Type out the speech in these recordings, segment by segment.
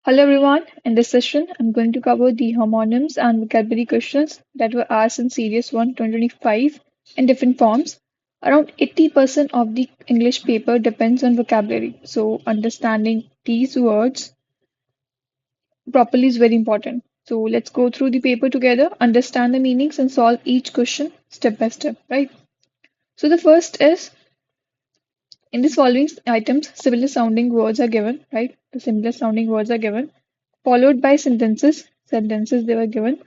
Hello everyone, in this session I'm going to cover the homonyms and vocabulary questions that were asked in Series 1 2025 in different forms. Around 80% of the English paper depends on vocabulary, so understanding these words properly is very important. So let's go through the paper together, understand the meanings, and solve each question step by step, right? So the first is in the following items, similar sounding words are given, right? The similar sounding words are given, followed by sentences they were given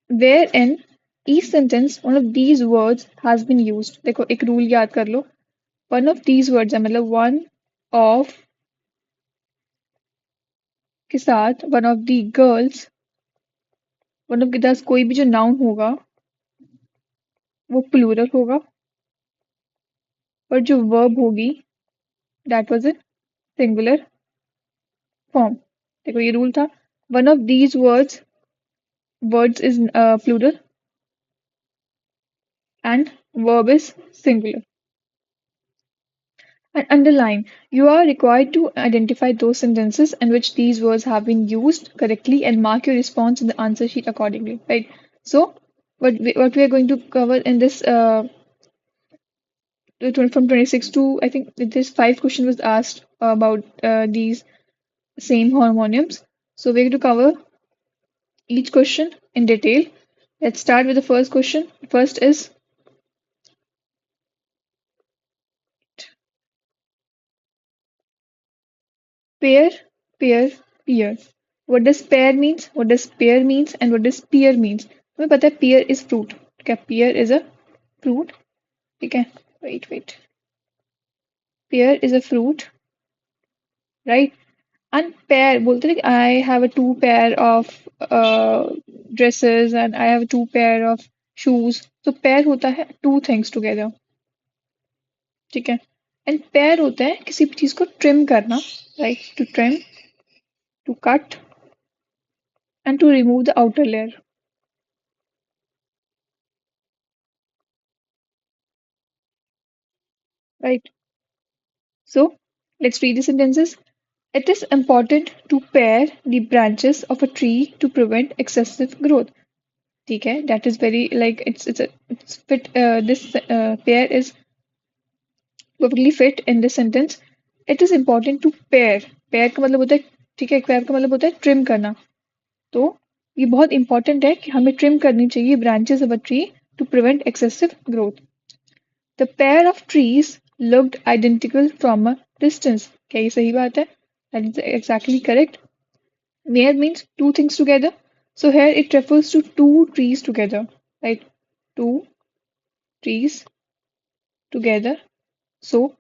wherein each sentence one of these words has been used. देखो एक rule याद कर लो. One of these words है मतलब one of के साथ one of the girls, one of के साथ कोई भी जो noun होगा वो plural होगा और जो verb होगी that was in singular form. देखो ये rule था. One of these words is plural and verb is singular. And underline, you are required to identify those sentences in which these words have been used correctly and mark your response in the answer sheet accordingly. Right. So, what we are going to cover in this from 26 to I think this 5 question was asked about these same harmoniums. So we're going to cover each question in detail. Let's start with the first question. First is pair, pair, peer. What does pair means? What does pair means? And what does peer means? हमें पता है pear is fruit. ठीक है, pear is a fruit. ठीक है, wait. Pear is a fruit, right? And pair बोलते हैं कि I have a two pair of dresses and I have two pair of shoes. So pair होता है two things together. ठीक है. And pair होता है किसी भी चीज को trim करना, right? To trim, to cut, and to remove the outer layer. Right. So let's read the sentences. It is important to pair the branches of a tree to prevent excessive growth. ठीक है, that is very like it's fit. This pair is perfectly fit in this sentence. It is important to pair. Pair का मतलब होता है ठीक है, pair का मतलब होता है trim करना. तो ये बहुत important है कि हमें trim करनी चाहिए branches of a tree to prevent excessive growth. The pair of trees looked identical from a distance. क्या ये सही बात है? That is exactly correct. Pair means two things together. So here it refers to two trees together, right? Two trees together. So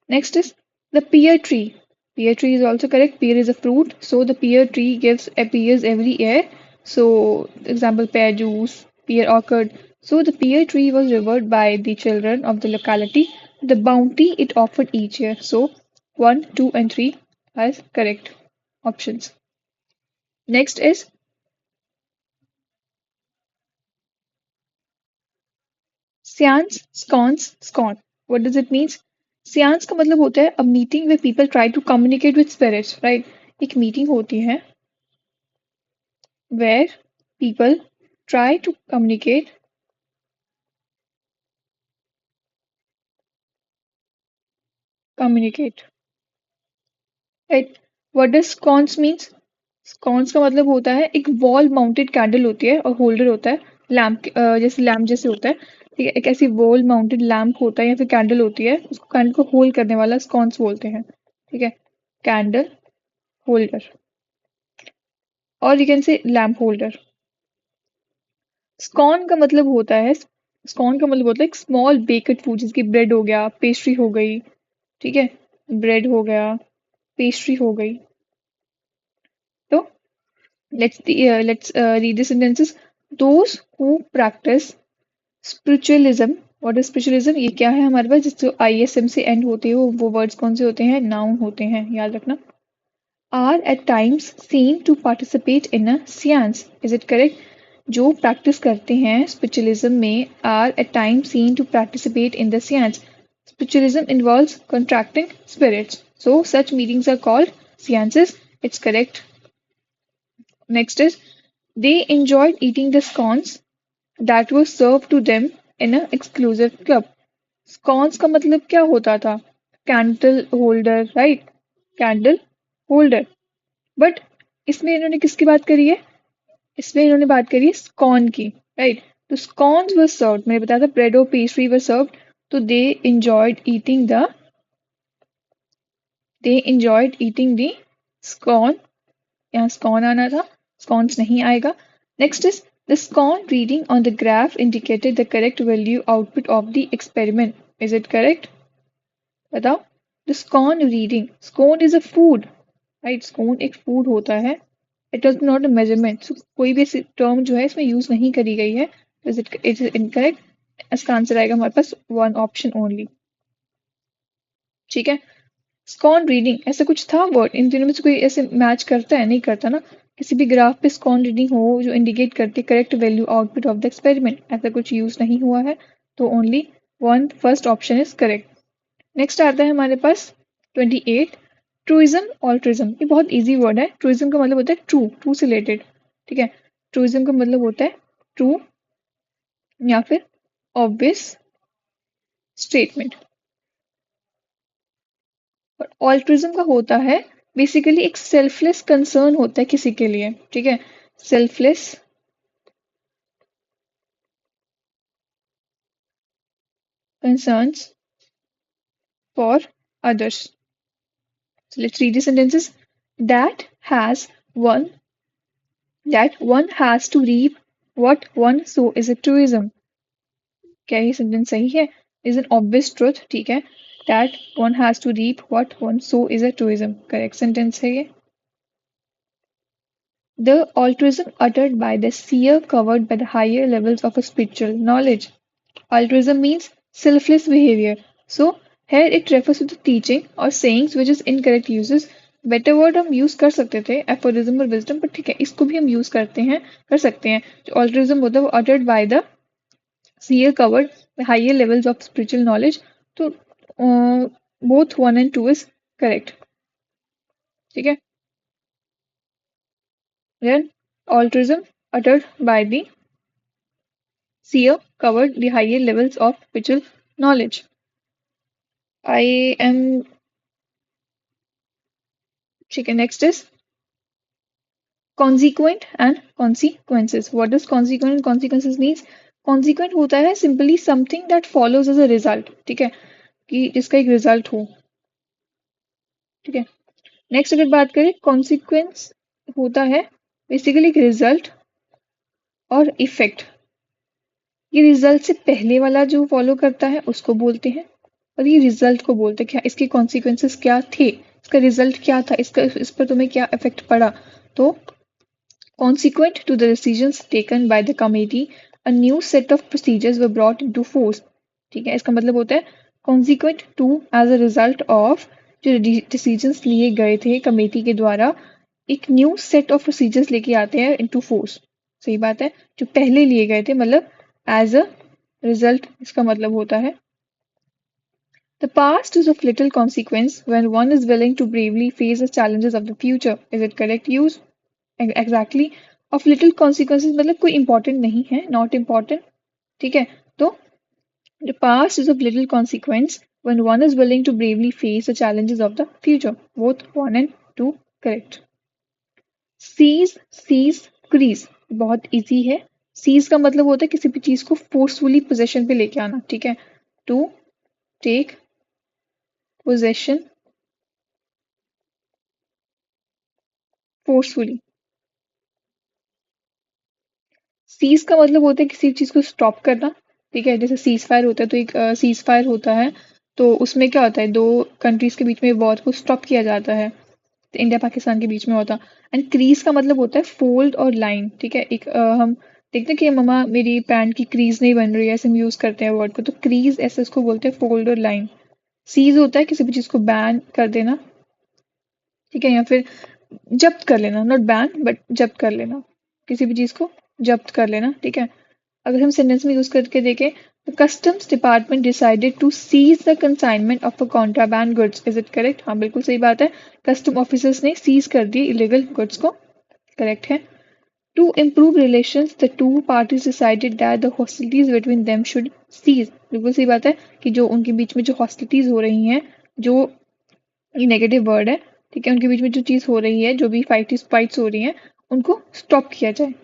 next is the pear tree. Pear tree is also correct. Pear is a fruit, so the pear tree gives pears every year. So example pear juice, pear orchard. So the pear tree was revered by the children of the locality. The bounty it offered each year. So 1, 2, and 3 are correct options. Next is seance, scones, scone. What does it mean? Seance का मतलब होता है a meeting where people try to communicate with spirits, right? एक meeting होती है where people try to communicate, right? What does scones means? Scones का मतलब होता है एक wall mounted candle होती है और holder होता है लैम्प जैसे लैम्प जैसे होता है. ठीक है, एक ऐसी wall mounted लैम्प होता है या फिर कैंडल होती है, उसको कैंडल को होल्ड करने वाला scones बोलते हैं. ठीक है, कैंडल होल्डर और you can say lamp holder. Sconce का मतलब होता है स्कॉन का मतलब होता है एक स्मॉल बेक्ड फूड, जिसकी ब्रेड हो गया, पेस्ट्री हो गई. ठीक है, ब्रेड हो गया, पेस्ट्री हो गई. तो let's read the sentences. Those who practice spiritualism. What is spiritualism? ये क्या है हमारे पास जिससे ISM से एंड होते हो वो वर्ड्स कौन से होते हैं? नाउन होते हैं, याद रखना. Are at times seen to participate in a seance. Is it correct? जो प्रैक्टिस करते हैं स्पिरिचुअलिज्म में are at times seen to participate in the seance. Spiritualism involves contracting spirits. So such meetings are called seances. It's correct. Next is they enjoyed eating the scones that were served to them in an exclusive club. Scones का मतलब क्या होता था? Candle holder, right? Candle holder. But इसमें इन्होंने किसकी बात करी है? इसमें इन्होंने बात करी है स्कॉन की, राइट? तो स्कॉन्स वर सर्व्ड, मैंने बताया था ब्रेड और पेस्ट्री वर सर्व्ड, तो दे enjoyed eating the scone, यहाँ स्कॉन आना था, स्कॉन्स नहीं आएगा। Next is the scone reading on the graph indicated the correct value output of the experiment. Is it correct? बताओ। The scone reading, scone is a food, right? Scone एक food होता है, it is not a measurement. कोई भी term जो है इसमें use नहीं करी गई है, इट इज इनकरेक्ट। इसका आंसर आएगा हमारे पास वन ऑप्शन ओनली। ठीक है, स्कॉन रीडिंग ऐसा कुछ था वर्ड, इन तीनों में से कोई ऐसे मैच करता है? नहीं करता ना। किसी भी ग्राफ पे स्कॉन रीडिंग हो जो इंडिकेट करती है correct value output of the experiment, ऐसा कुछ यूज नहीं हुआ है, तो only one first option is correct. Next आता है हमारे पास 28, ट्रूइज्म ऑल्ट्रिज्म। ये बहुत इजी वर्ड है। ट्रूइज्म का मतलब होता है ट्रू, ट्रू से रिलेटेड। ठीक है, ट्रूइज्म का मतलब होता है ट्रू या फिर ऑब्वियस स्टेटमेंट। और ऑल्ट्रिज्म का होता है बेसिकली एक सेल्फलेस कंसर्न होता है किसी के लिए। ठीक है, selfless concerns for others. So let's read the sentences. That has one that one has to reap what one sow is a truism. क्या ये सेंटेंस सही है? Is an obvious truth. ठीक है, that one has to reap what one sow is a truism, correct sentence है ये। The altruism uttered by the seer covered by the higher levels of a spiritual knowledge. Altruism means selfless behavior. So here it refers to the teaching or sayings which is incorrect uses. Better word हम use कर सकते थे aphorism और wisdom, पर ठीक है इसको भी हम यूज कर सकते हैं। जो ऑल्ट्रिज्म होता है वो uttered by the seer covered by higher levels of spiritual knowledge, तो बोथ 1 and 2 इज करेक्ट। ठीक है, then altruism uttered by the seer covered the higher levels of spiritual knowledge. I am chicken. Next is consequent and consequences. What does consequent and consequences means? Consequent होता है simply something that follows as a result. ठीक है, कि जिसका एक result हो। ठीक है, नेक्स्ट अगर बात करें consequence होता है बेसिकली एक result और इफेक्ट। ये रिजल्ट से पहले वाला जो फॉलो करता है उसको बोलते हैं, और ये रिजल्ट को बोलते हैं क्या इसके कॉन्सिक्वेंसेस क्या थे, इसका रिजल्ट क्या था, इसका इस पर तुम्हें क्या इफेक्ट पड़ा। तो consequent to the decisions taken by the committee a new set of procedures were brought into force. ठीक है, इसका मतलब होता है consequent to as a result of जो डिसीजंस लिए गए थे कमेटी के द्वारा, एक न्यू सेट ऑफ प्रोसीजर्स लेके आते हैं इनटू फोर्स। सही बात है, जो पहले लिए गए थे मतलब एज अ रिजल्ट इसका मतलब होता है। The past is of little consequence when one is willing to bravely face the challenges of the future. Is it correct use? Exactly. Of little consequences मतलब कोई important नहीं है, not important. ठीक है, तो the past is of little consequence when one is willing to bravely face the challenges of the future. Both 1 and 2 correct. Seize, crease बहुत easy है। Seize का मतलब होता है किसी भी चीज को फोर्सफुली पोजेशन पे लेके आना। ठीक है, to take possession forcefully. Seize का मतलब होता है किसी चीज को स्टॉप करना। ठीक है, जैसे सीज फायर होता है, तो एक सीज फायर होता है तो उसमें क्या होता है, दो कंट्रीज के बीच में वॉर को स्टॉप किया जाता है, तो इंडिया पाकिस्तान के बीच में होता। एंड क्रीज का मतलब होता है फोल्ड और लाइन। ठीक है, एक हम देखते हैं कि मम्मा मेरी पैंट की क्रीज नहीं बन रही है, ऐसे हम यूज करते हैं वर्ड को, तो क्रीज ऐसे इसको बोलते हैं, फोल्ड और लाइन। सीज होता है किसी भी चीज को बैन कर देना। ठीक है, या फिर जब्त कर लेना, नॉट बैन बट जब्त कर लेना, किसी भी चीज को जब्त कर लेना। ठीक है, अगर हम सेंटेंस में यूज करके देखें तो customs department decided to seize the consignment of a contraband goods. Is it correct? हाँ बिल्कुल सही बात है, कस्टम ऑफिसर्स ने सीज कर दिए इलीगल गुड्स को। करेक्ट है। To improve relations, the two parties decided that the hostilities between them should cease. बिल्कुल सही बात है कि जो उनके बीच में जो hostilities हो रही हैं, जो ये नेगेटिव वर्ड है, ठीक है, उनके बीच में जो चीज हो रही है, जो भी फाइट्स हो रही हैं, उनको स्टॉप किया जाए.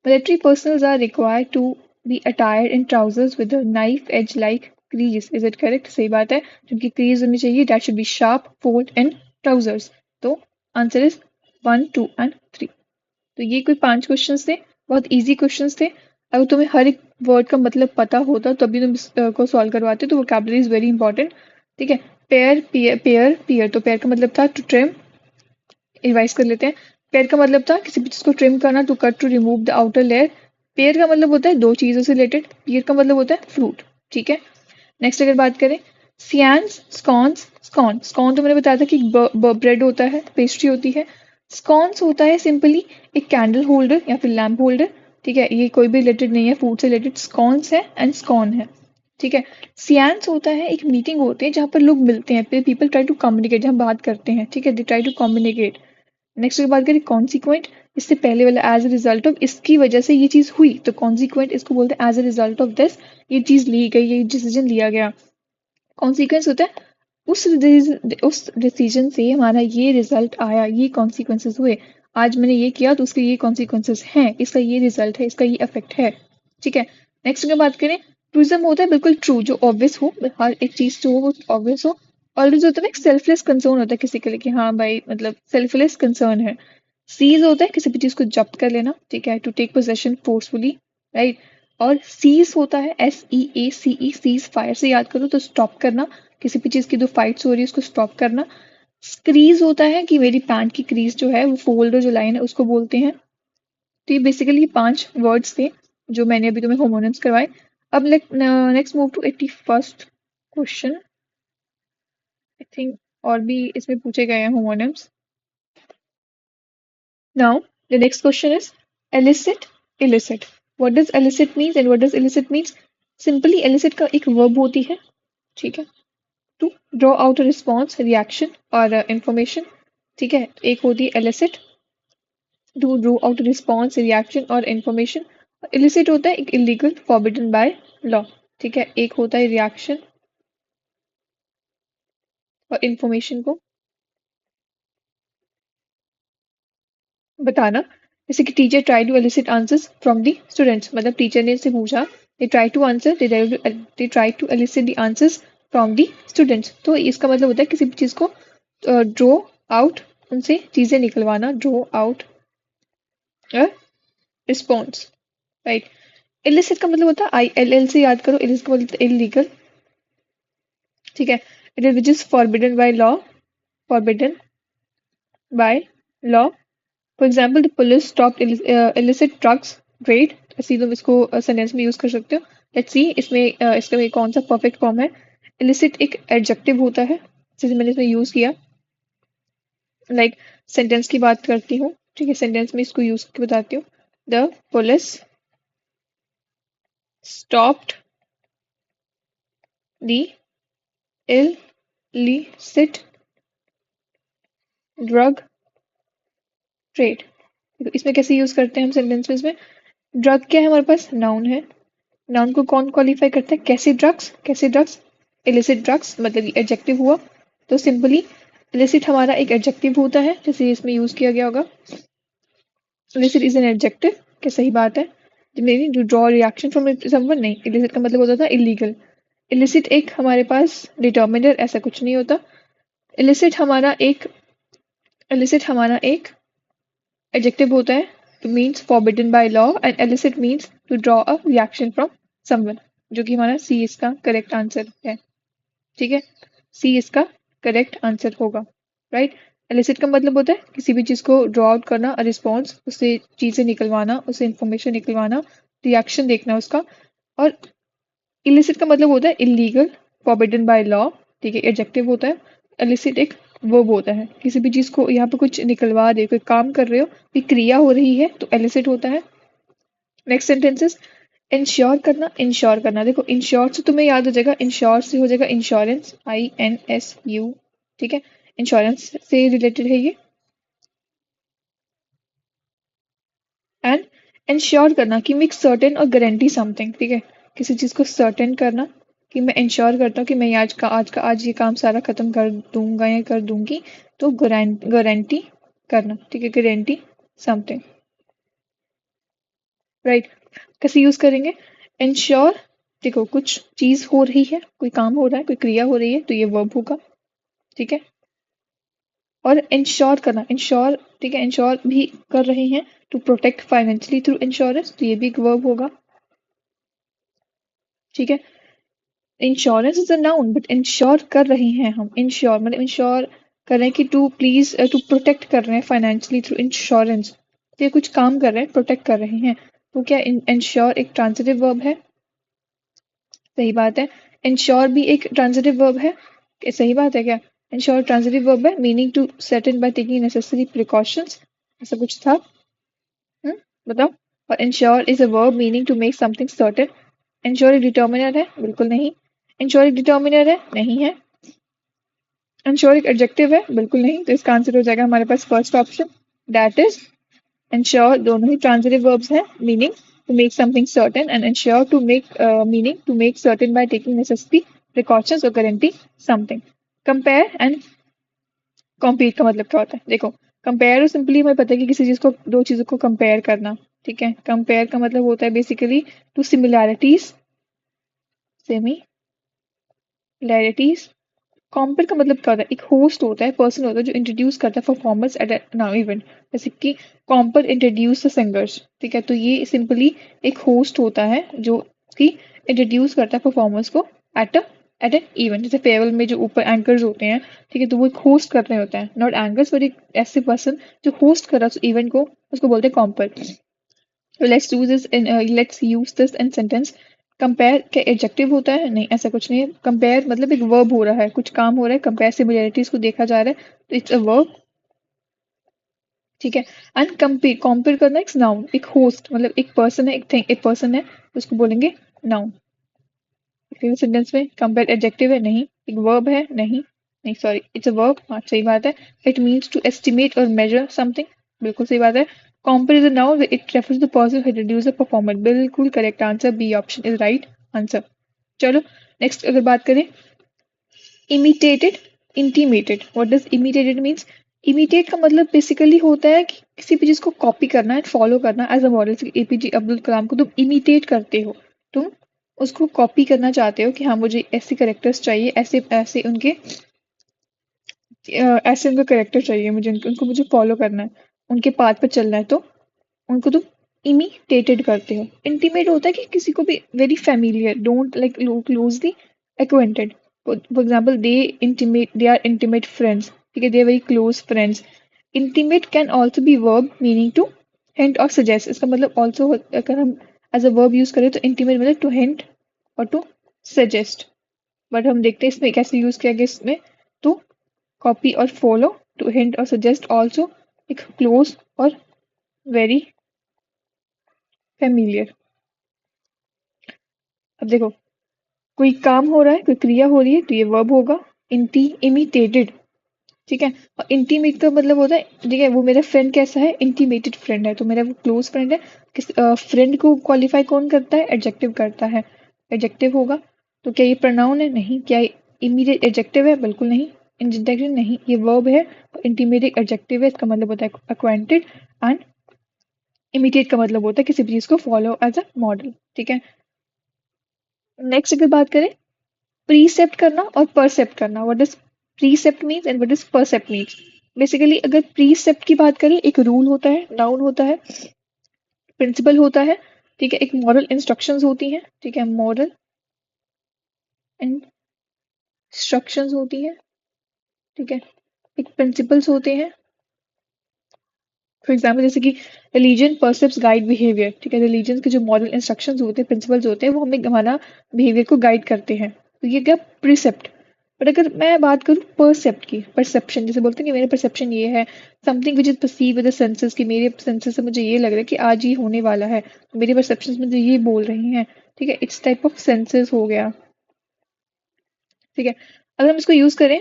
Military personnel are required to be attired in trousers with a knife edge like crease. Is it correct? सही बात है. जिनकी crease होनी चाहिए, that should be sharp fold in trousers. तो आंसर इज 1, 2 and 3. तो ये कोई 5 क्वेश्चंस थे, बहुत इजी क्वेश्चंस थे. अगर तुम्हें हर एक वर्ड का मतलब पता होता तभी तुम इसको सॉल्व करवाते. तो वोकैबुलरी इज वेरी इंपॉर्टेंट. ठीक है. पेयर पियर पेयर पियर, तो पेयर का मतलब था टू ट्रिम. रिवाइज कर लेते हैं. पेयर का मतलब था किसी भी चीज को ट्रिम करना, to cut, to remove the outer layer. Pair का मतलब होता है दो चीजों से रिलेटेड. पियर का मतलब होता है फ्रूट. ठीक है. नेक्स्ट अगर बात करें, सियान्स, स्कॉन्स. स्कॉन तो मैंने बताया था कि ब्रेड होता है, पेस्ट्री होती है. स्कॉन्स होता है सिंपली एक कैंडल होल्डर या फिर लैम्प होल्डर. ठीक है. ये कोई भी रिलेटेड नहीं है फूड से रिलेटेड. स्कॉन्स है एंड स्कॉन है. ठीक है. सियान्स होता है एक मीटिंग होती है जहाँ पर लोग मिलते हैं, पीपल ट्राई टू कम्युनिकेट, जहाँ बात करते हैं. ठीक है. They try to communicate. Next की बात करें, कॉन्सिक्वेंट. इससे पहले वाला एज अ रिजल्ट ऑफ, इसकी वजह से ये चीज हुई, तो कॉन्सिक्वेंट इसको बोलते हैं as a result of this, ये चीज ली गई, ये डिसीजन लिया गया. कॉन्सिक्वेंस होता है उस डिसीजन से हमारा ये रिजल्ट आया, ये कॉन्सिक्वेंसेस हुए. आज मैंने ये किया तो उसके ये कॉन्सिक्वेंसेस हैं, इसका ये रिजल्ट है, इसका ये इफेक्ट है. ठीक है. नेक्स्ट की बात करें, ट्रूइज्म होता है बिल्कुल ट्रू, जो ऑब्वियस हो, हर एक चीज जो हो वो ऑब्वियस हो. ऑलवेज होता है एक सेल्फलेस कंसर्न होता है किसी के लिए कि हाँ भाई मतलब सेल्फलेस कंसर्न है. सीज होता है किसी भी चीज को जब्त कर लेना. ठीक है. To take possession forcefully. Right. और सीज होता है SEACE, सीज फायर से याद करो तो स्टॉप करना, किसी भी चीज की जो फाइट्स हो रही है उसको स्टॉप करना. क्रीज होता है कि मेरी पैंट की क्रीज जो है वो फोल्ड जो लाइन है उसको बोलते हैं. तो ये बेसिकली 5 वर्ड्स थे जो मैंने अभी तुम्हें होमोनिम्स करवाए. अब next move to 81st question. I think और भी इसमें पूछे गए हैं homonyms. Now, the next question is elicit, illicit. What does elicit means and what does illicit means? Simply elicit का एक verb होती है. ठीक है. To draw out a response, reaction और information. ठीक है. एक होती है elicit, to draw out a response, reaction और information. Illicit होता है एक illegal, forbidden by law. ठीक है. एक होता है reaction और information को बताना. जैसे कि teacher try to elicit answers from the students, मतलब टीचर ने इससे पूछा, they try to answer, they try to elicit the answers from the students. तो इसका मतलब होता है किसी भी चीज को ड्रॉ आउट, उनसे चीजें निकलवाना. Draw out a response. Right. Illicit का मतलब होता है ILL से याद करो. इलिसिट का मतलब इलीगल. ठीक है. It is which is forbidden by law. Forbidden by law. For example the police stop illicit drugs trade. ऐसे तुम इसको सेंटेंस में यूज कर सकते हो. लेट्स सी इसमें इसका में कौन सा परफेक्ट फॉर्म है. illicit एक एडजेक्टिव होता है जैसे मैंने इसमें यूज किया. लाइक सेंटेंस की बात करती हूँ. ठीक है. सेंटेंस में इसको यूज करके बताती हूँ. The police stopped the illicit drug trade. इसमें कैसे यूज करते हैं हम सेंटेंस में. इसमें ड्रग क्या है हमारे पास, नाउन है. नाउन को कौन क्वालिफाई करता है, कैसे ड्रग्स, कैसे ड्रग्स, इलिसिट ड्रग्स, मतलब एडजेक्टिव हुआ. तो सिंपली इलिसिट हमारा एक एडजेक्टिव होता है जैसे इसमें यूज किया गया होगा. Illicit is an adjective. क्या सही बात है. मेरी to draw reaction from someone, नहीं, इलिसिट का मतलब होता था इलीगल. इलिसिट एक हमारे पास डिटर्मिनर ऐसा कुछ नहीं होता. इलिसिट हमारा एक इलिसिट हमारा एक एडजेक्टिव होता है. to means forbidden by law and elicit means to draw a reaction from someone, जो कि हमारा C इसका करेक्ट आंसर है. ठीक है. C इसका करेक्ट आंसर होगा. राइट. एलिसिट का मतलब होता है किसी भी चीज को ड्रॉ आउट करना, रिस्पॉन्स, उससे चीजें निकलवाना, उससे इंफॉर्मेशन निकलवाना, रिएक्शन देखना उसका. और इलिसिट का मतलब होता है इलीगल, फॉरबिडन बाय लॉ. ठीक है. एडजेक्टिव होता है. एलिसिट एक वर्ब होता है, किसी भी चीज को यहाँ पे कुछ निकलवा दे, कोई काम कर रहे हो, कोई क्रिया हो रही है तो एलिसिट होता है. Next sentences. इंश्योर करना. देखो इंश्योर से तुम्हें याद हो जाएगा, इंश्योर से हो जाएगा इंश्योरेंस, INSU. ठीक है. इंश्योरेंस से रिलेटेड है ये. एंड इंश्योर करना कि मेक सर्टेन और गारंटी समथिंग, ठीक है, किसी चीज को सर्टेन करना कि मैं इंश्योर करता हूँ कि मैं ये आज ये काम सारा खत्म कर दूंगा या कर दूंगी, तो गारंटी करना, ठीक है, गारंटी समथिंग, राइट। कैसे यूज करेंगे? इंश्योर, देखो कुछ चीज हो रही है, कोई काम हो रहा है, कोई क्रिया हो रही है, तो ये वर्ब होगा, ठीक है। और इंश्योर करना, इंश्योर, ठीक है, इंश्योर भी कर रहे हैं to protect financially through insurance, तो ये भी एक वर्ब होगा, ठीक है। Insurance is a noun but insure कर रहे हैं हम, इंश्योर मतलब इंश्योर कर रहे हैं कि टू प्लीज टू प्रोटेक्ट कर रहे हैं फाइनेंशियली थ्रू इंश्योरेंस, तो ये कुछ काम कर रहे हैं, प्रोटेक्ट कर रहे हैं, तो क्या इंश्योर एक ट्रांजिटिव वर्ब है? सही बात है। इंश्योर भी एक ट्रांजिटिव वर्ब है, सही बात है क्या? इंश्योर ट्रांजिटिव वर्ब है, meaning to certain by taking necessary precautions, ऐसा कुछ था। हम्म, बताओ। और insure is a verb meaning to make something certain. Insure एक डिटर्मिनर है? बिल्कुल नहीं। इंश्योर एक डिटर्मिनर है? नहीं है। इंश्योर एक एडजेक्टिव है? बिल्कुल नहीं, तो इसका आंसर हो जाएगा हमारे पास first option, that is insure. दोनों ही ट्रांजिटिव वर्ब्स हैं, meaning to make something certain, and insure to make meaning to make certain by taking necessary precautions और guarantee something. Compare and compete का मतलब क्या होता है? देखो, कंपेयर सिंपली हमें पता है कि किसी चीज को, दो चीजों को कंपेयर करना, ठीक है। कंपेयर का मतलब होता है basically to similarities, similarities. Compare का मतलब क्या होता है? एक होस्ट होता है, पर्सन होता है जो इंट्रोड्यूस करता है परफॉर्मर्स एट नाउ इवेंट, जैसे कि कॉम्पर इंट्रोड्यूस द सिंगर्स, ठीक है, तो ये सिंपली एक होस्ट होता है जो कि इंट्रोड्यूस करता है परफॉर्मर्स को एट एट एन इवेंट, जैसे फेयरवेल में जो ऊपर एंकर्स होते हैं, ठीक है, तो वो एक होस्ट कर रहे होते हैं, नॉट एंकर्स बट एक ऐसे पर्सन जो होस्ट कर रहा है उस इवेंट को, उसको बोलते हैं कॉम्पर। So let's use this in sentence. Compare क्या एडजेक्टिव होता है? नहीं, ऐसा कुछ नहीं है। कंपेयर मतलब एक वर्ब हो रहा है, कुछ काम हो रहा है, कंपेयर सिमिलरिटीज को देखा जा रहा है, तो इट्स अ वर्ब, ठीक है। एंड कंपेयर, कंपेयर करना एक नाउन, एक होस्ट मतलब एक पर्सन है, एक थिंग, एक पर्सन है, तो उसको बोलेंगे नाउन। सेंटेंस में कंपेयर एडजेक्टिव है? नहीं। एक वर्ब है? नहीं, नहीं सॉरी, इट्स अ वर्ब, हाँ सही बात है। इट मीन्स टू एस्टिमेट और मेजर समथिंग, बिल्कुल सही बात है। Compare is a noun, it refers the person who reduce the performer, बिल्कुल correct answer, B option is right answer. चलो नेक्स्ट अगर बात करें, imitated, intimated, what does imitated means? Imitate का मतलब बेसिकली होता है कि किसी भी चीज को कॉपी करना एंड फॉलो करना, as a model APJ Abdul Kalam को तुम इमिटेट करते हो, तुम उसको कॉपी करना चाहते हो कि हाँ मुझे ऐसे करेक्टर्स चाहिए, ऐसे ऐसे उनके ऐसे उनका करेक्टर चाहिए मुझे, उनको मुझे फॉलो करना है, उनके पाथ पर चलना है, तो उनको तुम इमिटेटेड करते हो। इंटीमेट होता है कि किसी को भी very familiar, don't like closely acquainted, for example they are intimate friends, ठीक है, they are very close friends। intimate can also be verb meaning to hint or suggest, इसका मतलब also अगर हम एज अ वर्ब यूज करें तो intimate मतलब to hint और to suggest, बट हम देखते हैं इसमें कैसे यूज किया गया, इसमें तो कॉपी और फॉलो, टू हिंट और सजेस्ट ऑल्सो, एक क्लोज और वेरी फेमिलियर। अब देखो, कोई काम हो रहा है, कोई क्रिया हो रही है, तो ये वर्ब होगा, इमिटेटेड, ठीक है। और इंटीमेट का मतलब होता है, ठीक है, वो मेरा फ्रेंड कैसा है, इंटीमेटेड फ्रेंड है, तो मेरा वो क्लोज फ्रेंड है। किस फ्रेंड को क्वालिफाई कौन करता है? एडजेक्टिव करता है, एडजेक्टिव होगा। तो क्या ये प्रोनाउन है? नहीं। क्या इमीडिएट एडजेक्टिव है? बिल्कुल नहीं। इंटरजेक्टिव नहीं, ये वर्ब है। इंटीमेट एडजेक्टिव है, इसका मतलब होता है अक्वांटेड, एंड इमिटेट का मतलब होता है किसी भी चीज को फॉलो एज अ मॉडल, ठीक है। नेक्स्ट अगर बात करें, प्रीसेप्ट करना और परसेप्ट करना, what does precept means and what does percept means? Basically अगर प्रीसेप्ट की बात करें, एक रूल होता है, नाउन होता है, प्रिंसिपल होता है, ठीक है, एक मॉरल इंस्ट्रक्शंस होती हैं, ठीक है, मॉरल इंस्ट्रक्शंस होती हैं, ठीक है, एक प्रिंसिपल्स होते हैं। फॉर एग्जाम्पल जैसे कि रिलीजन परसेप्स गाइड बिहेवियर, ठीक है, रिलीजन के जो मॉरल इंस्ट्रक्शंस होते हैं, प्रिंसिपल्स होते हैं, वो हमें हमारा बिहेवियर को गाइड करते हैं, तो ये क्या प्रिसेप्ट। बट अगर मैं बात करूँ परसेप्ट की, परसेप्शन जैसे बोलते हैं कि मेरा परसेप्शन ये है, something which is perceive with the senses, कि मेरे सेंसेस से मुझे ये लग रहा है कि आज ये होने वाला है, तो मेरे परसेप्शन मुझे ये बोल रही हैं, ठीक है, इट्स टाइप ऑफ सेंसेस हो गया, ठीक है। अगर हम इसको यूज करें,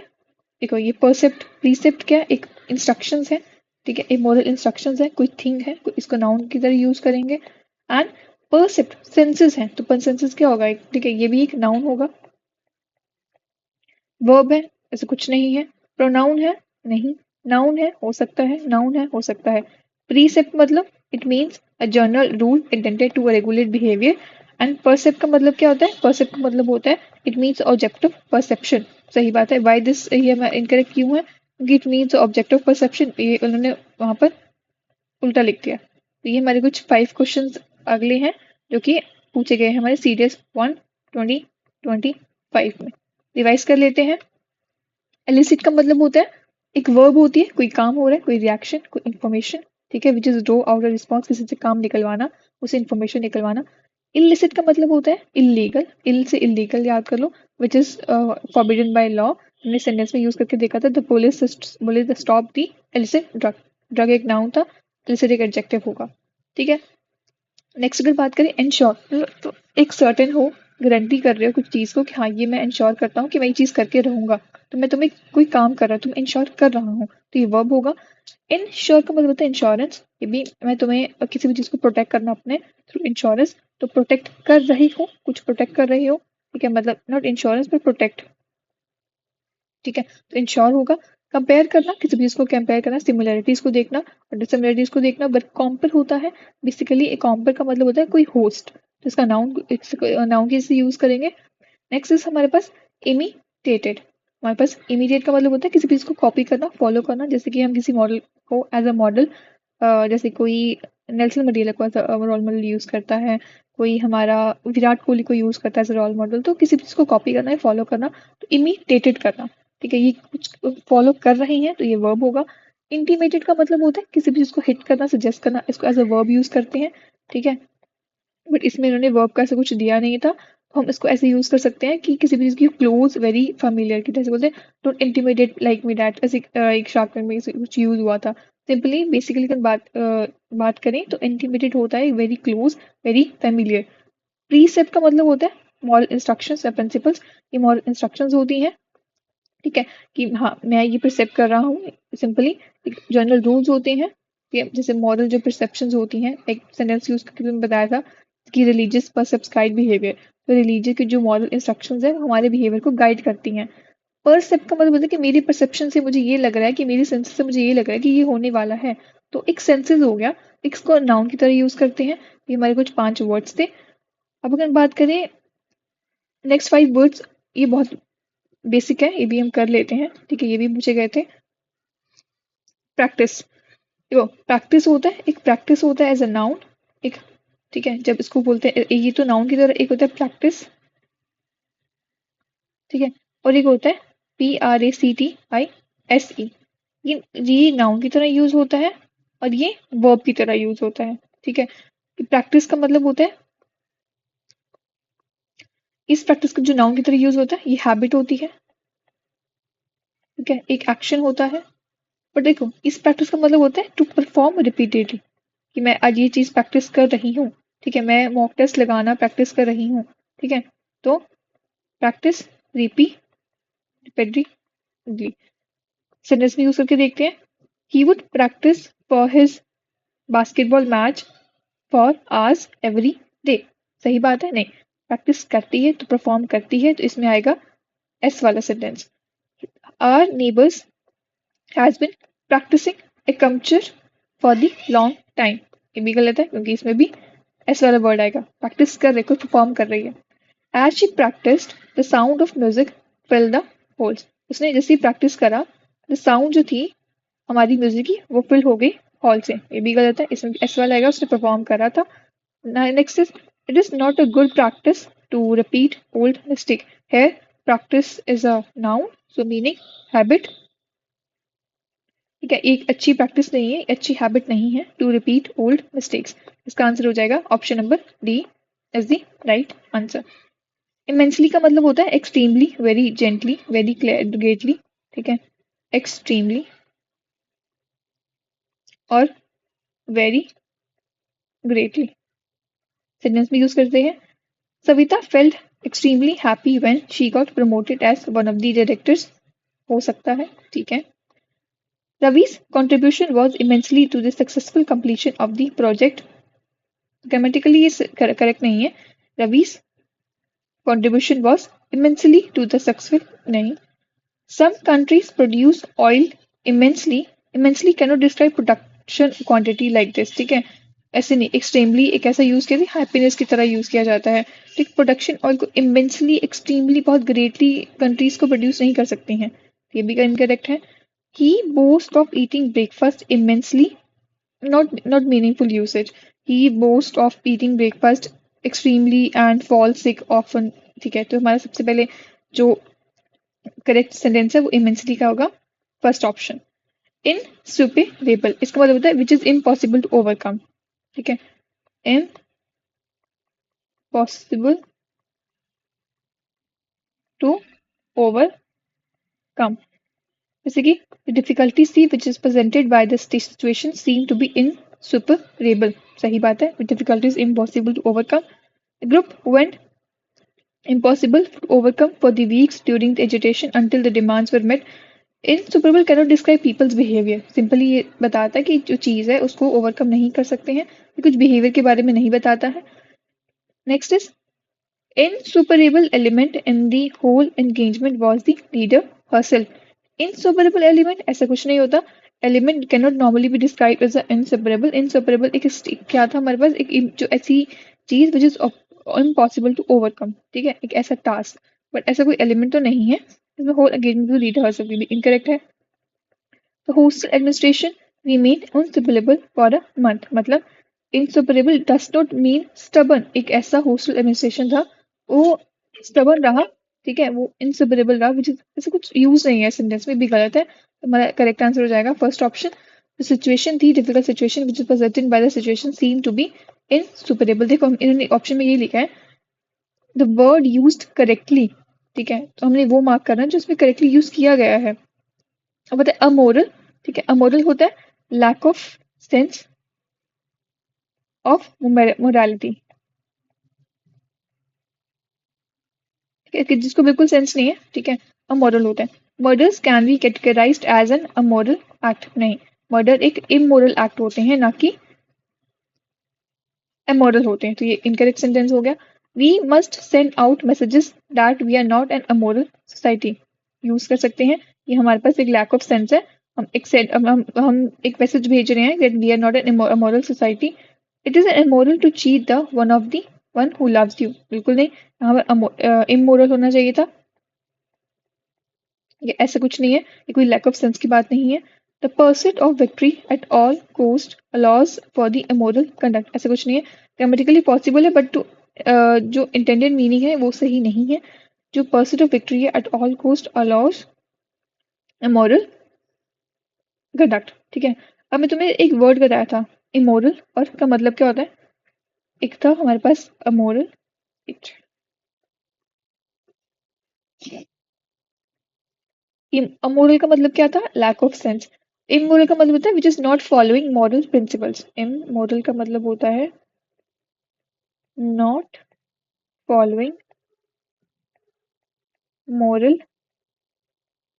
देखो ये परसेप्ट प्रीसेप्ट क्या एक इंस्ट्रक्शंस है, ठीक है। इमोरल इंस्ट्रक्शंस है, कोई थिंग है, कोई इसको नाउन की तरह यूज करेंगे। एंड परसेप्ट सेंसेस है, तो सेंसेस क्या होगा, ठीक है, ये भी एक नाउन होगा। वर्ब है, ऐसे कुछ नहीं है। प्रोनाउन है, नहीं। नाउन है, हो सकता है, नाउन है, हो सकता है। प्रीसेप्ट मतलब it means a general rule intended to regulate behaviour. And percept का मतलब क्या होता है, परसेप्ट का मतलब होता है इट मीन्स ऑब्जेक्टिव परसेप्शन। सही बात है। वाई दिस ये इनकरेक्ट क्यों है, क्योंकि इट मीन्स ऑब्जेक्टिव परसेप्शन, ये उन्होंने वहां पर उल्टा लिख दिया। तो ये हमारे कुछ 5 क्वेश्चन अगले हैं जो कि पूछे गए हैं हमारे सीरियस 1 2025 में। रिवाइज कर लेते हैं। एलिसिट का मतलब होता है एक वर्ब होती है, कोई काम हो रहा है, कोई रिएक्शन, कोई इन्फॉर्मेशन, ठीक है, which is draw out a response, किसी से काम निकलवाना, उसे इन्फॉर्मेशन निकलवाना। इलिसिट का मतलब होता है इलीगल, इल से इलीगल याद कर लो, which is forbidden by law. हमने सेंटेंस में यूज करके देखा था, the police stop the illicit drug. Drug एक नाउन था, इलिसिट एक एडजेक्टिव होगा, ठीक है। नेक्स्ट अगर बात करें इंश्योर, तो एक सर्टेन हो, गारंटी कर रहे हो कुछ चीज को कि हाँ ये मैं इंश्योर करता हूँ कि मैं ये चीज करके रहूंगा, तो मैं तुम्हें कोई काम कर रहा हूँ, तुम इंश्योर कर रहा हूँ, तो ये वर्ब होगा। इंश्योर का मतलब होता है इंश्योरेंस, ये भी मैं तुम्हें किसी भी चीज को प्रोटेक्ट करना अपने थ्रू इंश्योरेंस, तो प्रोटेक्ट कर रही हो, कुछ प्रोटेक्ट कर रही हो, ठीक है, मतलब नॉट इंश्योरेंस बट प्रोटेक्ट, ठीक है। तो इंश्योर होगा। कंपेयर करना, किसी भी चीज को कंपेयर करना, सिमिलरिटीज को देखना और डिसिमिलरिटीज को देखना। बट कॉम्पर होता है बेसिकली, कॉम्पर का मतलब होता है कोई होस्ट, तो इसका नाउन, नाउन की यूज करेंगे। नेक्स्ट इज हमारे पास इमिटेटेड। हमारे पास इमीडिएट का मतलब होता है किसी चीज को कॉपी करना, फॉलो करना, जैसे कि हम किसी मॉडल को एज अ मॉडल, जैसे कोई नेल्सन मंडेला को एज रोल मॉडल यूज करता है, कोई हमारा विराट कोहली को यूज करता है एज रोल मॉडल, तो किसी चीज को कॉपी करना है, फॉलो करना, तो इमिटेटेड करना, ठीक है, ये कुछ फॉलो कर रहे हैं तो ये वर्ब होगा। इंटीमेटेड का मतलब होता है किसी भी चीज को हिट करना, सजेस्ट करना, इसको एज अ वर्ब यूज करते हैं, ठीक है। बट इसमें इन्होंने वर्ब का ऐसा कुछ दिया नहीं था, तो हम इसको ऐसे यूज कर सकते हैं कि किसी भी चीज की क्लोज वेरी फेमिलियर की, जैसे बोलते हैं don't intimidate like me that, ऐसे एक शार्क टैंक में कुछ यूज हुआ था। सिंपली बेसिकली अगर बात करें तो इंटिमिडेट होता है very close, very familiar. Precept का मतलब होता है मॉरल इंस्ट्रक्शंस या प्रिंसिपल्स, ये मॉरल इंस्ट्रक्शंस होती हैं, ठीक है, कि हाँ मैं ये प्रिसेप्ट कर रहा हूँ। सिंपली जनरल रूल्स होते हैं कि जैसे मॉरल जो परसेप्शंस होती हैं, एक सेंटेंस यूज करके तुमने बताया था कि रिलीजियस परसेप्ट गाइड बिहेवियर, तो रिलीजियस की जो मॉरल इंस्ट्रक्शंस है हमारे बिहेवियर को गाइड करती हैं। परसेप्ट का मतलब होता है कि मेरी परसेप्शन से मुझे ये लग रहा है, कि मेरी सेंसेस से मुझे ये लग रहा है कि ये होने वाला है, तो एक सेंसेस हो गया, इसको नाउन की तरह यूज करते हैं। ये हमारे कुछ 5 वर्ड्स थे। अब अगर बात करें नेक्स्ट 5 वर्ड्स, ये बहुत बेसिक है, ये भी हम कर लेते हैं, ठीक है, ये भी पूछे गए थे। प्रैक्टिस, देखो प्रैक्टिस होता है, एक प्रैक्टिस होता है एज अ नाउन, एक, ठीक है, जब इसको बोलते हैं ये तो नाउन की तरह, एक होता है प्रैक्टिस, ठीक है, और एक होता है PRACTISE, ये नाउन की तरह यूज होता है और ये वर्ब की तरह यूज होता है, ठीक है। प्रैक्टिस का मतलब होता है, इस प्रैक्टिस का जो नाउन की तरह यूज होता है ये हैबिट होती है, ठीक है, एक एक्शन होता है। पर देखो इस प्रैक्टिस का मतलब होता है टू परफॉर्म रिपीटेडली, कि मैं आज ये चीज प्रैक्टिस कर रही हूँ, ठीक है, मैं मॉक टेस्ट लगाना प्रैक्टिस कर रही हूँ, ठीक है, तो प्रैक्टिस रिपीटेडली। सेंटेंस में यूज करके देखते हैं। He would practice for his basketball match for hours every day. सही बात है, नहीं, प्रैक्टिस करती है तो परफॉर्म करती है, तो इसमें आएगा एस वाला sentence. Our neighbours has been practising acupuncture for the long time, ये भी गलत है क्योंकि इसमें भी एस वाला वर्ड आएगा, प्रैक्टिस कर रही है, कोई परफॉर्म कर रही है। As she practised the sound of music fill the holes, उसने जैसे ही प्रैक्टिस करा, द साउंड जो थी हमारी म्यूजिक की वो फिल हो गई हॉल से, ये भी गलत है, इसमें एस वाला आएगा, उसने परफॉर्म करा था। Next is it is not a good practice to repeat old mistake. है practice is a noun, so meaning habit, ठीक है, एक अच्छी प्रैक्टिस नहीं है, अच्छी हैबिट नहीं है टू रिपीट ओल्ड मिस्टेक्स। इसका आंसर हो जाएगा option number D is the right answer. Immensely का मतलब होता है extremely, very gently, very greatly, ठीक है, एक्सट्रीमली और वेरी ग्रेटली। सेंटेंस में यूज करते हैं। Savita felt extremely happy when she got promoted as one of the directors, हो सकता है, ठीक है। Ravi's contribution was immensely to the successful completion of the project. Grammatically ये correct नहीं है. Ravi's contribution was immensely to the successful नहीं. Some countries produce oil immensely. Immensely cannot describe production quantity like this. ठीक है, ऐसे नहीं. Extremely एक ऐसा यूज किया था, हैप्पीनेस की तरह यूज किया जाता है. ठीक, प्रोडक्शन ऑयल को इमेंसली, एक्सट्रीमली, बहुत ग्रेटली कंट्रीज को प्रोड्यूस नहीं कर सकती हैं. ये भी इनकरेक्ट है. He boast of eating breakfast immensely, not meaningful usage. He boasts of eating breakfast extremely and falls sick often. ठीक है, तो हमारा सबसे पहले जो करेक्ट सेंटेंस है वो इमेंसली का होगा, फर्स्ट ऑप्शन. इनसुपेरेबल इसका मतलब होता है which is impossible to overcome. ठीक है, इम्पॉसिबल टू ओवरकम. जैसे कि difficulty see which is presented by the situation seem to be insuperable. सही बात है, difficulty is impossible to overcome. Group went impossible to overcome for the weeks during the agitation until the demands were met. Insuperable cannot describe people's behavior. Simply ये बताता है कि जो चीज़ है उसको ओवरकम नहीं कर सकते हैं. ये कुछ बिहेवियर के बारे में नहीं बताता है. Next is insuperable element in the whole engagement was the leader herself. Insuperable element ऐसा कुछ नहीं होता. Element cannot normally be described as a insuperable. Insuperable एक क्या था हमारे पास, एक जो ऐसी चीज which is impossible to overcome. ठीक है, एक ऐसा टास्क, बट ऐसा कोई एलिमेंट तो नहीं है इसमें. Whole engagement to leader herself भी इनकरेक्ट है. The hostel administration remained unsuperable for a month. मतलब insuperable does not mean stubborn. एक ऐसा hostel administration था वो stubborn रहा. ठीक है, वो insuperable रहा, which is ऐसा कुछ यूज नहीं है सेंटेंस में, भी गलत है. हमारा करेक्ट आंसर हो जाएगा फर्स्ट ऑप्शन. The situation थी difficult situation which is presented by the situation seemed to be insuperable. देखो इन्होंने ऑप्शन में ये लिखा है the word used correctly. ठीक है, तो हमने वो मार्क करना है जो उसमें करेक्टली यूज किया गया है. अब बताए अमोरल. ठीक है, अमोरल होता है lack of sense of morality. ठीक है, जिसको बिल्कुल सेंस नहीं है. ठीक है, अमोरल होता है. Murders can be categorized as an amoral act. नहीं, मर्डर एक इमोरल एक्ट होते हैं, ना कि अमोरल होते हैं. तो ये इनकरेक्ट सेंटेंस हो गया. We must send out messages that we are not an amoral society. Use कर सकते हैं. ये हमारे पास एक लैक ऑफ सेंस है. हम एक मैसेज भेज रहे हैं that we are not an amoral society. It is immoral to cheat the one of the one who loves you. बिल्कुल नहीं, यहाँ पर इमोरल होना चाहिए था. ये ऐसा कुछ नहीं है, ये कोई लैक ऑफ सेंस की बात नहीं है. The pursuit of victory at all cost allows for the immoral conduct. ऐसा कुछ नहीं है. ग्रामेटिकली पॉसिबल है बट जो इंटेंडेड मीनिंग है वो सही नहीं है. जो परस्यूट ऑफ विक्ट्री है at all cost allows immoral conduct. ठीक है, अब मैं तुम्हें एक वर्ड बताया था इमोरल, और का मतलब क्या होता है. एक था हमारे पास अमोरल. अमोरल का मतलब क्या था, लैक ऑफ सेंस. इमोरल का मतलब होता है which is not following moral principles. Immoral का मतलब होता है not following moral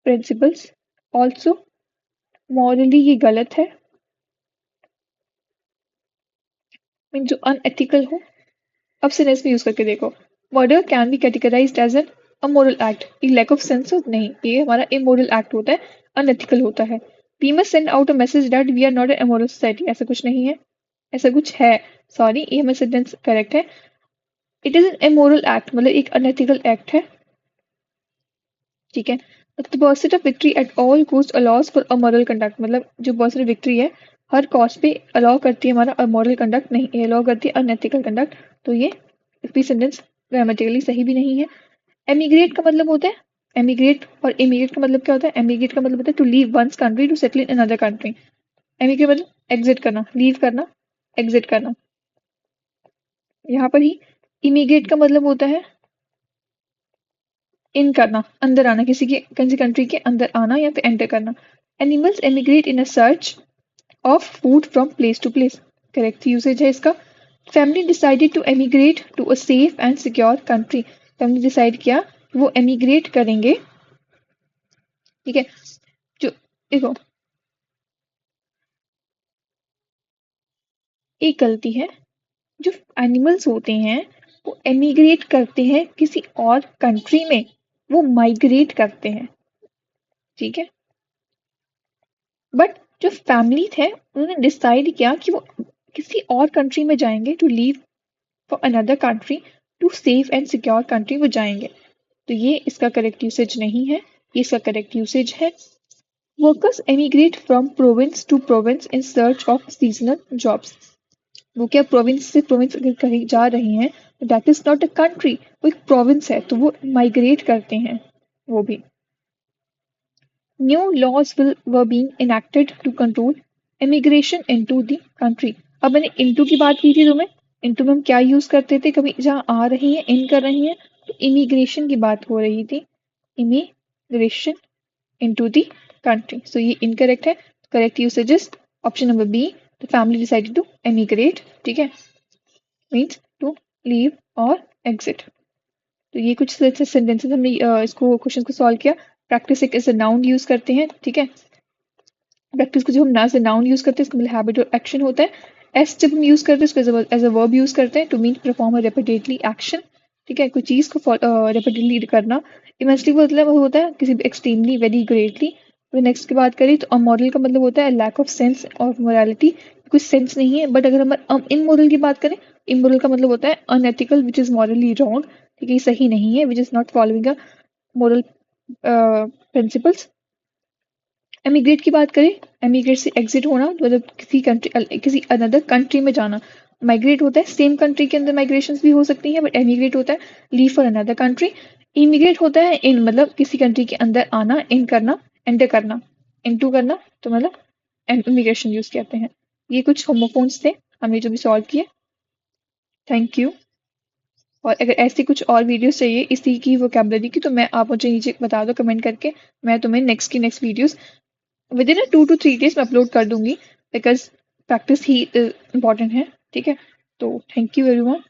principles. Also morally ये गलत है, मीन जो अनएथिकल हो. अब सेंटेंस में यूज करके देखो. Murder can be categorized as an amoral act. ये लैक ऑफ सेंस नहीं, ये हमारा इमोरल एक्ट होता है, अनएथिकल होता है. We must send out a message that we are not an amoral society. ऐसा कुछ नहीं है, ऐसा कुछ है. सॉरी, ये हमारा सेंटेंस करेक्ट है. It is an immoral act मतलब एक अनएथिकल एक्ट है. ठीक है, the percent of victory at all cost allows for amoral conduct. मतलब जो पर्सेंट विक्ट्री है हर कॉस्ट पे अलाउ करती है हमारा अमोरल कंडक्ट, नहीं अलाउ करती है अनएथिकल कंडक्ट. तो ये भी सेंटेंस ग्रामेटिकली सही भी नहीं है. एमिग्रेट का मतलब होता है एमिग्रेट, और इमिग्रेट का मतलब क्या होता है. एमिग्रेट का मतलब होता है to leave one's country to settle in another country. Emigrate मतलब एग्जिट करना, लीव करना, एग्जिट करना. यहाँ पर ही इमिग्रेट का मतलब होता है इन करना, अंदर आना, किसी कंट्री के अंदर आना या फिर एंटर करना. Animals emigrate in a search of food from place to place. Correct usage है इसका. Family decided to emigrate to a safe and secure country. Family decide किया वो एमिग्रेट करेंगे. ठीक है, जो देखो एक गलती है, जो एनिमल्स होते हैं वो एमिग्रेट करते हैं किसी और कंट्री में, वो माइग्रेट करते हैं, ठीक है। बट जो फैमिली थे उन्होंने डिसाइड किया कि वो किसी और कंट्री में जाएंगे, to leave for another country, to safe and secure country वो जाएंगे। तो ये इसका करेक्ट यूसेज नहीं है, ये इसका करेक्ट यूसेज है, workers emigrate from province to province in search of seasonal jobs. वो क्या प्रोविंस से प्रोविंस अगर कहीं जा रहे हैं तो that is not a country, वो एक प्रोविंस है, तो वो माइग्रेट करते हैं वो भी। New laws were being enacted to control immigration into the country. अब मैंने इनटू की बात की थी तुम्हें, इनटू में हम क्या यूज करते थे, कभी जहाँ आ रही हैं इन कर रही हैं, तो इमिग्रेशन की बात हो रही थी, immigration into the country. So ये इनकरेक्ट है, correct usage is option number B, the family decided to emigrate, ठीक है, मीन्स टू लीव और एग्जिट। तो ये कुछ सेंटेंसेस हमने इसको क्वेश्चन को सॉल्व किया। प्रैक्टिस एक एज अ नाउन यूज करते हैं, ठीक है। प्रैक्टिस को जब हम एज अ नाउन यूज करते हैं इसका मतलब हैबिट और एक्शन होता है। एस जब हम यूज करते हैं इसको एज अ वर्ब यूज करते हैं, to mean perform a repeatedly action, ठीक है, कोई चीज को रेपिटेडली करना। इमेंसली मतलब होता है किसी एक्सट्रीमली, वेरी ग्रेटली। तो नेक्स्ट की बात करें तो अमोरल का मतलब होता है lack of sense of morality, कुछ सेंस नहीं है। बट अगर हम इमोरल की बात करें, इमोरल का मतलब होता है unethical, which is morally wrong, ठीक है, सही नहीं है, which is not following a moral principles. Emigrate की बात करें, एमिग्रेट से एग्जिट होना मतलब किसी कंट्री किसी अनदर कंट्री में जाना। माइग्रेट होता है सेम कंट्री के अंदर माइग्रेशन भी हो सकती है, बट एमिग्रेट होता है leave for another country. Immigrate होता है इन मतलब किसी कंट्री के अंदर आना, इन करना, एंटर करना, इनटू करना, तो मतलब इमिग्रेशन यूज करते हैं। ये कुछ होमोफोन्स थे हमने जो भी सॉल्व किए। Thank you. और अगर ऐसी कुछ और वीडियोस चाहिए इसी की वोकेबलरी की तो मैं आप मुझे नीचे बता दो कमेंट करके, मैं तुम्हें next videos with in 2 to 3 days मैं अपलोड कर दूंगी, बिकॉज प्रैक्टिस ही इम्पॉर्टेंट है, ठीक है। तो थैंक यू एवरीवन।